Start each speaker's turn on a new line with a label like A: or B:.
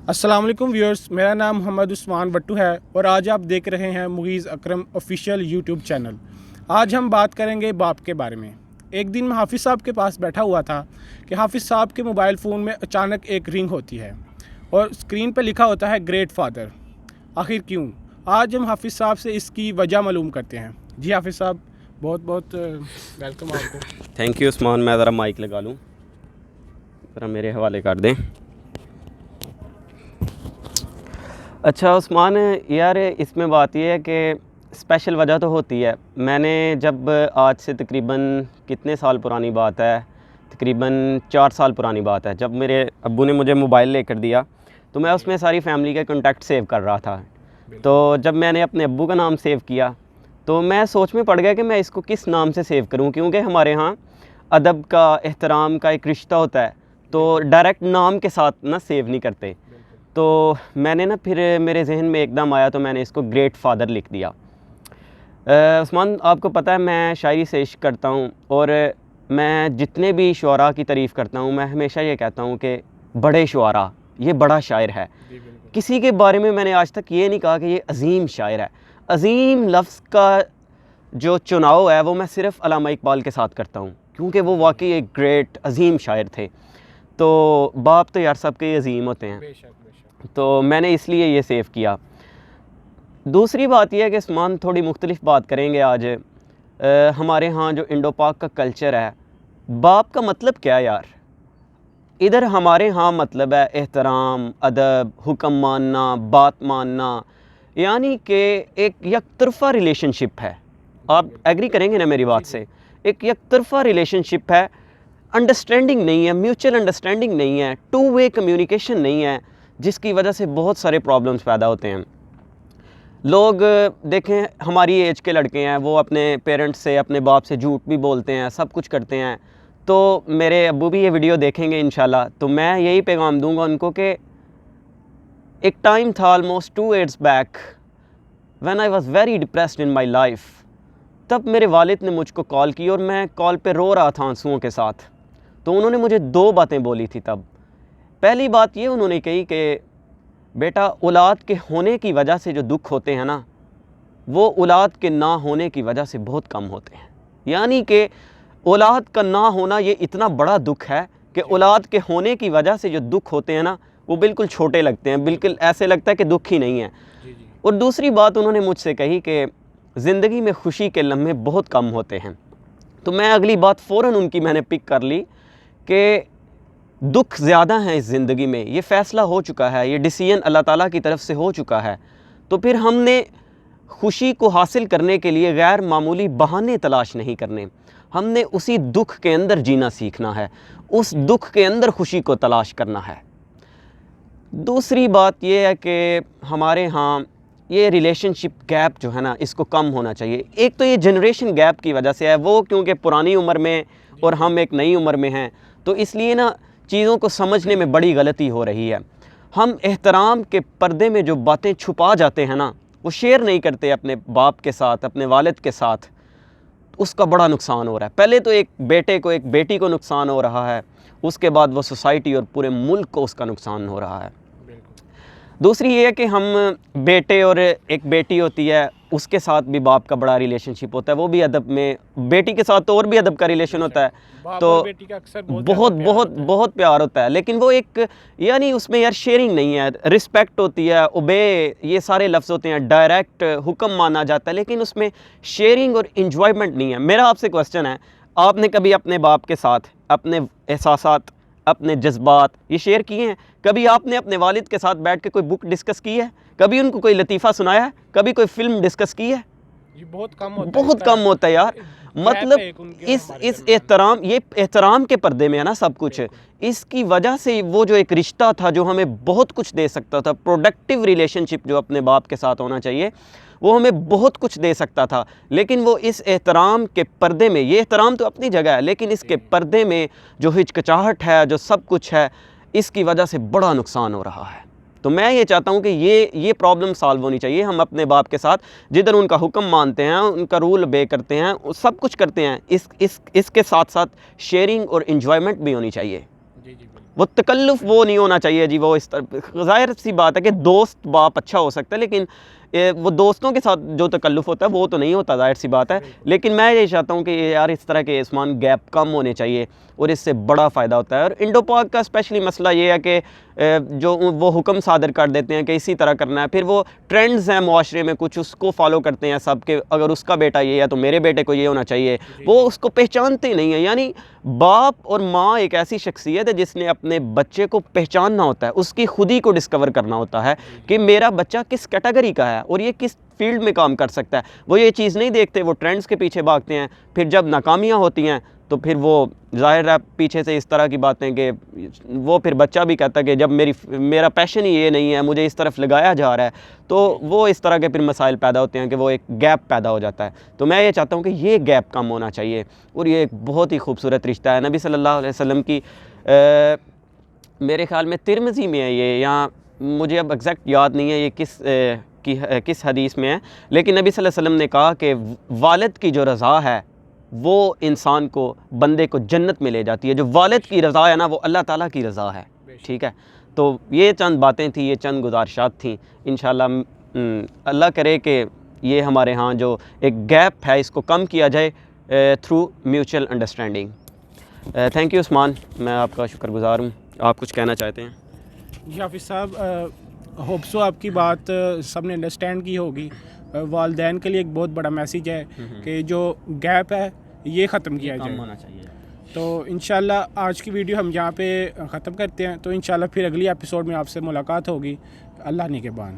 A: अस्सलाम वालेकुम व्यूअर्स, मेरा नाम मोहम्मद उस्मान वट्टू है और आज आप देख रहे हैं मुगीज़ अकरम ऑफिशियल यूट्यूब चैनल। आज हम बात करेंगे बाप के बारे में। एक दिन मैं हाफिज़ साहब के पास बैठा हुआ था कि हाफिज़ साहब के मोबाइल फ़ोन में अचानक एक रिंग होती है और स्क्रीन पर लिखा होता है ग्रेट फादर। आखिर क्यों? आज हम हाफिज़ साहब से इसकी वजह मालूम करते हैं। जी हाफिज़ साहब, बहुत बहुत वेलकम आपको।
B: Thank you Usman. मैं ज़रा माइक लगा लूँ, ज़रा मेरे हवाले कर दें। अच्छा उस्मान यार, इसमें बात यह है कि स्पेशल वजह तो होती है। मैंने जब आज से तकरीबन कितने साल पुरानी बात है, तकरीबन 4 साल पुरानी बात है, जब मेरे अब्बू ने मुझे मोबाइल लेकर दिया तो मैं उसमें सारी फैमिली के कॉन्टैक्ट सेव कर रहा था। तो जब मैंने अपने अब्बू का नाम सेव किया तो मैं सोच में पड़ गया कि मैं इसको किस नाम से सेव करूं, क्योंकि हमारे यहाँ अदब का, एहतराम का एक रिश्ता होता है, तो डायरेक्ट नाम के साथ ना सेव नहीं करते। तो मैंने ना फिर मेरे जहन में एकदम आया तो मैंने इसको ग्रेट फादर लिख दिया। उस्मान, आपको पता है मैं शायरी से इश्क करता हूँ और मैं जितने भी शुआरा की तारीफ़ करता हूँ मैं हमेशा ये कहता हूँ कि बड़े शुआरा, ये बड़ा शायर है। किसी के बारे में मैंने आज तक ये नहीं कहा कि ये अज़ीम शायर है। अज़ीम लफ्ज़ का जो चुनाव है वो मैं सिर्फ़ अल्लामा इकबाल के साथ करता हूँ, क्योंकि वो वाकई एक ग्रेट अज़ीम शायर थे। तो बाप तो यार सबके अज़ीम होते हैं, तो मैंने इसलिए ये सेव किया। दूसरी बात यह है कि उस्मान थोड़ी मुख्तलिफ बात करेंगे आज। हमारे यहाँ जो इंडो पाक का कल्चर है, बाप का मतलब क्या है यार? इधर हमारे यहाँ मतलब है एहतराम, अदब, हुक्म मानना, बात मानना, यानी कि एक यकतरफ़ा रिलेशनशिप है। आप एग्री करेंगे ना मेरी बात से? एक यकतरफ़ा रिलेशनशिप है, अंडरस्टैंडिंग नहीं है, म्यूचुअल अंडरस्टैंडिंग नहीं है, टू वे कम्युनिकेशन नहीं है, जिसकी वजह से बहुत सारे प्रॉब्लम्स पैदा होते हैं। लोग देखें, हमारी एज के लड़के हैं, वो अपने पेरेंट्स से, अपने बाप से झूठ भी बोलते हैं, सब कुछ करते हैं। तो मेरे अब्बू भी ये वीडियो देखेंगे इंशाल्लाह, तो मैं यही पैगाम दूंगा उनको कि एक टाइम था almost 2 years back when I was very depressed in my life. तब मेरे वालिद ने मुझको कॉल की और मैं कॉल पे रो रहा था आंसुओं के साथ। तो उन्होंने मुझे 2 बातें बोली थी तब। पहली बात ये उन्होंने कही कि बेटा, औलाद के होने की वजह से जो दुख होते हैं ना, वो औलाद के ना होने की वजह से बहुत कम होते हैं। यानी कि औलाद का ना होना ये इतना बड़ा दुख है कि औलाद के होने की वजह से जो दुख होते हैं ना, वो बिल्कुल छोटे लगते हैं, बिल्कुल ऐसे लगता है कि दुख ही नहीं है। और दूसरी बात उन्होंने मुझसे कही कि ज़िंदगी में खुशी के लम्हे बहुत कम होते हैं। तो मैं अगली बात फ़ौरन उनकी मैंने पिक कर ली कि दुख ज़्यादा हैं इस ज़िंदगी में, ये फ़ैसला हो चुका है, ये डिसीजन अल्लाह ताला की तरफ से हो चुका है। तो फिर हमने खुशी को हासिल करने के लिए गैर मामूली बहाने तलाश नहीं करने, हमने उसी दुख के अंदर जीना सीखना है, उस दुख के अंदर खुशी को तलाश करना है। दूसरी बात ये है कि हमारे यहाँ ये रिलेशनशिप गैप जो है ना, इसको कम होना चाहिए। एक तो ये जनरेशन गैप की वजह से है, वो क्योंकि पुरानी उम्र में और हम एक नई उम्र में हैं, तो इसलिए ना चीज़ों को समझने में बड़ी गलती हो रही है। हम एहतराम के पर्दे में जो बातें छुपा जाते हैं ना, वो शेयर नहीं करते अपने बाप के साथ, अपने वालिद के साथ। उसका बड़ा नुकसान हो रहा है। पहले तो एक बेटे को, एक बेटी को नुकसान हो रहा है, उसके बाद वो सोसाइटी और पूरे मुल्क को उसका नुकसान हो रहा है। दूसरी ये है कि हम बेटे और एक बेटी होती है, उसके साथ भी बाप का बड़ा रिलेशनशिप होता है, वो भी अदब में। बेटी के साथ तो और भी अदब का रिलेशन होता है, तो
A: बेटी का अक्सर
B: बहुत प्यार होता है, लेकिन वो एक यानी उसमें यार शेयरिंग नहीं है, रिस्पेक्ट होती है, ओबे, ये सारे लफ्ज़ होते हैं, डायरेक्ट हुक्म माना जाता है, लेकिन उसमें शेयरिंग और इन्जॉयमेंट नहीं है। मेरा आपसे क्वेश्चन है, आपने कभी अपने बाप के साथ अपने एहसासात, अपने जज्बात ये शेयर किए हैं? कभी आपने अपने वालिद के साथ बैठ के कोई बुक डिस्कस की है? कभी उनको कोई लतीफ़ा सुनाया है? कभी कोई फ़िल्म डिस्कस की है?
A: ये बहुत कम होता है
B: यार। मतलब इस एहतराम, ये एहतराम के पर्दे में है ना सब कुछ। इसकी वजह से वो जो एक रिश्ता था जो हमें बहुत कुछ दे सकता था, प्रोडक्टिव रिलेशनशिप जो अपने बाप के साथ होना चाहिए, वो हमें बहुत कुछ दे सकता था, लेकिन वो इस एहतराम के पर्दे में, ये एहतराम तो अपनी जगह है, लेकिन इसके पर्दे में जो हिचकिचाहट है, जो सब कुछ है, इसकी वजह से बड़ा नुकसान हो रहा है। तो मैं ये चाहता हूँ कि ये प्रॉब्लम सॉल्व होनी चाहिए। हम अपने बाप के साथ जिधर उनका हुक्म मानते हैं, उनका रूल ओबे करते हैं, सब कुछ करते हैं, इसके साथ साथ शेयरिंग और इन्जॉयमेंट भी होनी चाहिए।
A: जी जी बिल्कुल।
B: وہ تکلف وہ نہیں ہونا چاہیے جی. وہ اس طرح ظاہر سی بات ہے کہ دوست باپ اچھا ہو سکتا ہے, لیکن وہ دوستوں کے ساتھ جو تکلف ہوتا ہے وہ تو نہیں ہوتا, ظاہر سی بات ہے. لیکن میں یہ چاہتا ہوں کہ یار اس طرح کے عثمان گیپ کم ہونے چاہیے, اور اس سے بڑا فائدہ ہوتا ہے. اور انڈو پاک کا اسپیشلی مسئلہ یہ ہے کہ جو وہ حکم صادر کر دیتے ہیں کہ اسی طرح کرنا ہے, پھر وہ ٹرینڈز ہیں معاشرے میں کچھ, اس کو فالو کرتے ہیں سب, کہ اگر اس کا بیٹا یہ ہے تو میرے بیٹے کو یہ ہونا چاہیے. وہ اس کو پہچانتے ہی نہیں ہیں. یعنی باپ اور ماں ایک ایسی شخصیت ہے جس نے اپنے بچے کو پہچاننا ہوتا ہے, اس کی خود ہی کو ڈسکور کرنا ہوتا ہے کہ میرا بچہ کس کیٹیگری کا ہے اور یہ کس فیلڈ میں کام کر سکتا ہے. وہ یہ چیز نہیں دیکھتے, وہ ٹرینڈز کے پیچھے بھاگتے ہیں. پھر جب ناکامیاں ہوتی ہیں تو پھر وہ ظاہر ہے پیچھے سے اس طرح کی باتیں کہ وہ پھر بچہ بھی کہتا ہے کہ جب میرا پیشن ہی یہ نہیں ہے, مجھے اس طرف لگایا جا رہا ہے, تو وہ اس طرح کے پھر مسائل پیدا ہوتے ہیں کہ وہ ایک گیپ پیدا ہو جاتا ہے. تو میں یہ چاہتا ہوں کہ یہ گیپ کم ہونا چاہیے, اور یہ ایک بہت ہی خوبصورت رشتہ ہے. نبی صلی اللہ علیہ وسلم کی میرے خیال میں ترمذی میں ہے یہ, یہاں مجھے اب ایگزیکٹ یاد نہیں ہے یہ کس حدیث میں ہے, لیکن نبی صلی اللہ علیہ وسلم نے کہا کہ والد کی جو رضا ہے وہ انسان کو, بندے کو جنت میں لے جاتی ہے. جو والد کی رضا ہے نا وہ اللہ تعالیٰ کی رضا ہے. ٹھیک ہے, تو یہ چند باتیں تھیں, یہ چند گزارشات تھیں. انشاءاللہ اللہ کرے کہ یہ ہمارے ہاں جو ایک گیپ ہے اس کو کم کیا جائے through mutual understanding. Thank you Usman, میں آپ کا شکر گزار ہوں. آپ کچھ کہنا چاہتے ہیں؟
A: جی حافظ صاحب, ہوپ سو آپ کی بات سب نے انڈرسٹینڈ کی ہوگی. والدین کے لیے ایک بہت بڑا میسیج ہے کہ جو گیپ ہے یہ ختم کیا جائے. تو انشاءاللہ آج کی ویڈیو ہم یہاں پہ ختم کرتے ہیں. تو انشاءاللہ پھر اگلی ایپیسوڈ میں آپ سے ملاقات ہوگی. اللہ نگہبان.